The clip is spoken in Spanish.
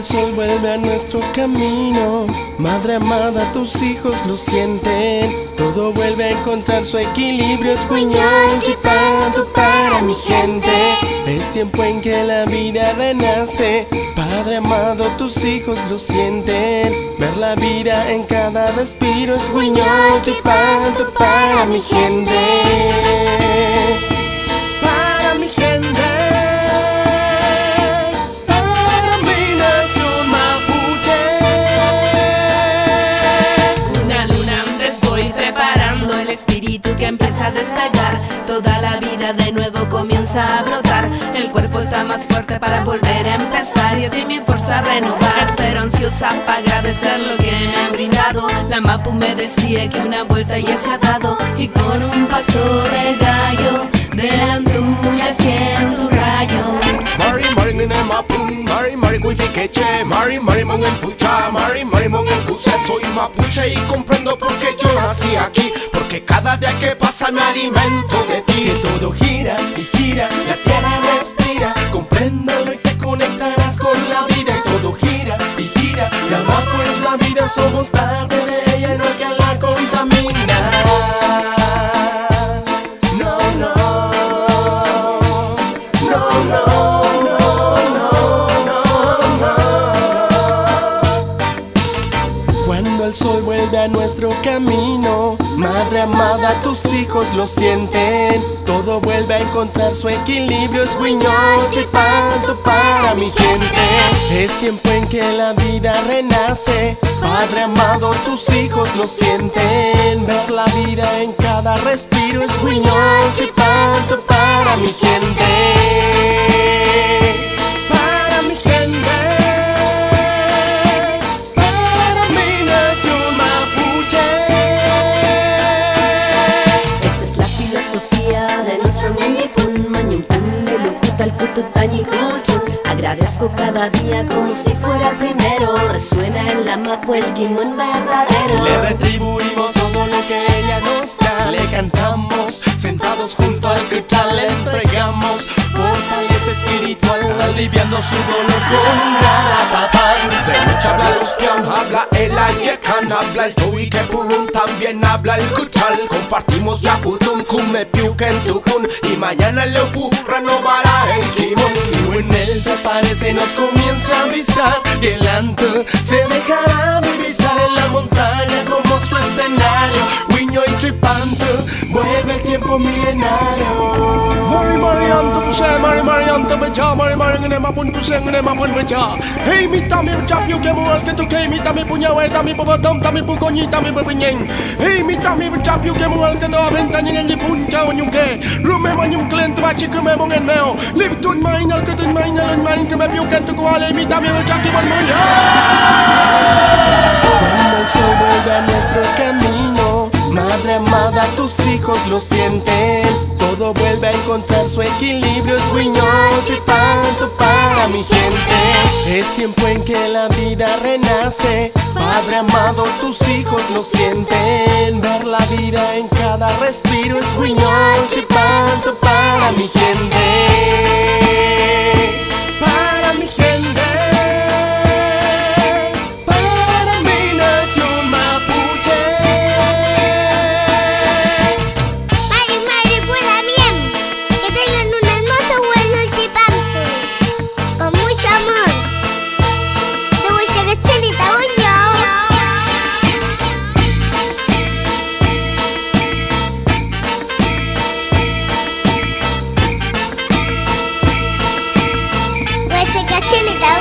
sol vuelve a nuestro camino, madre amada, tus hijos lo sienten. Todo vuelve a encontrar su equilibrio. Es Guiñol Chipando para mi gente. Es tiempo en que la vida renace. Padre amado, tus hijos lo sienten. Ver la vida en cada respiro. Es Guiñol Chipando para mi gente. Para mi gente. Espíritu que empieza a despegar, toda la vida de nuevo comienza a brotar. El cuerpo está más fuerte para volver a empezar y así mi fuerza renovar. Espero ansiosa para agradecer lo que me han brindado. La Mapu me decía que una vuelta ya se ha dado y con un paso de gallo delante tuya siento un rayo. Mari ngene mapun, mari kuifikeche, mari mongen fucha, mari mongen kuse. Soy mapuche y comprendo por qué yo nací aquí, porque cada día que pasa me alimento de ti. Que todo gira y gira, la tierra respira, compréndalo y te conectarás con la vida. Y todo gira y gira, la Mapu es la vida, somos parte de ella y no hay que la contaminar. Cuando el sol vuelve a nuestro camino, madre amada, tus hijos lo sienten. Todo vuelve a encontrar su equilibrio. Es Guiñol Chipando para mi gente. Es tiempo en que la vida renace. Padre amado, tus hijos lo sienten. Ver la vida en cada respiro. Es Guiñol Chipando para mi gente. Para mi gente. Agradezco cada día como si fuera el primero. Resuena en la Mapu el Guimón verdadero. Le retribuimos todo lo que ella nos da. Le cantamos, sentados junto al cristal le entregamos fortaleza espiritual, aliviando su dolor con un gran apapán. De noche habla los pian, habla el ayekan, habla el Chowi que purun, también habla el kutal. Compartimos ya futun, kume piuken tukun, y mañana el Leufu renovará el Kimon. Si en él se aparece nos comienza a avisar, y el Anto se dejará divisar en la montaña como su escenario. Guiñol Chipando, vuelve el tiempo milenario. Mari anto puse, mari anto becha, mari ngene mapun puse, ngene mapun becha. Hey mi tami becapiu ke mual ke tu ke mi tami punya we tami povodom tami pukonyi tami bebenyeng. Hey mi tami becapiu ke mual ke do aventanya ngi punca onyungke. Rume manyum klent bachi ke memongen meo. Live tun mainal ke tun mainal main ke mepiu ke tu kuale mi tami becaki bon munya. Cuando el sol vuelve a nuestro camino, madre amada, tus hijos lo sienten. Todo vuelve a encontrar su equilibrio. Es Guiñol Chipando para mi gente. Es tiempo en que la vida renace. Padre amado, tus hijos lo sienten. Ver la vida en cada respiro. Es Guiñol Chipando para mi gente. Para mi gente. Cachenita,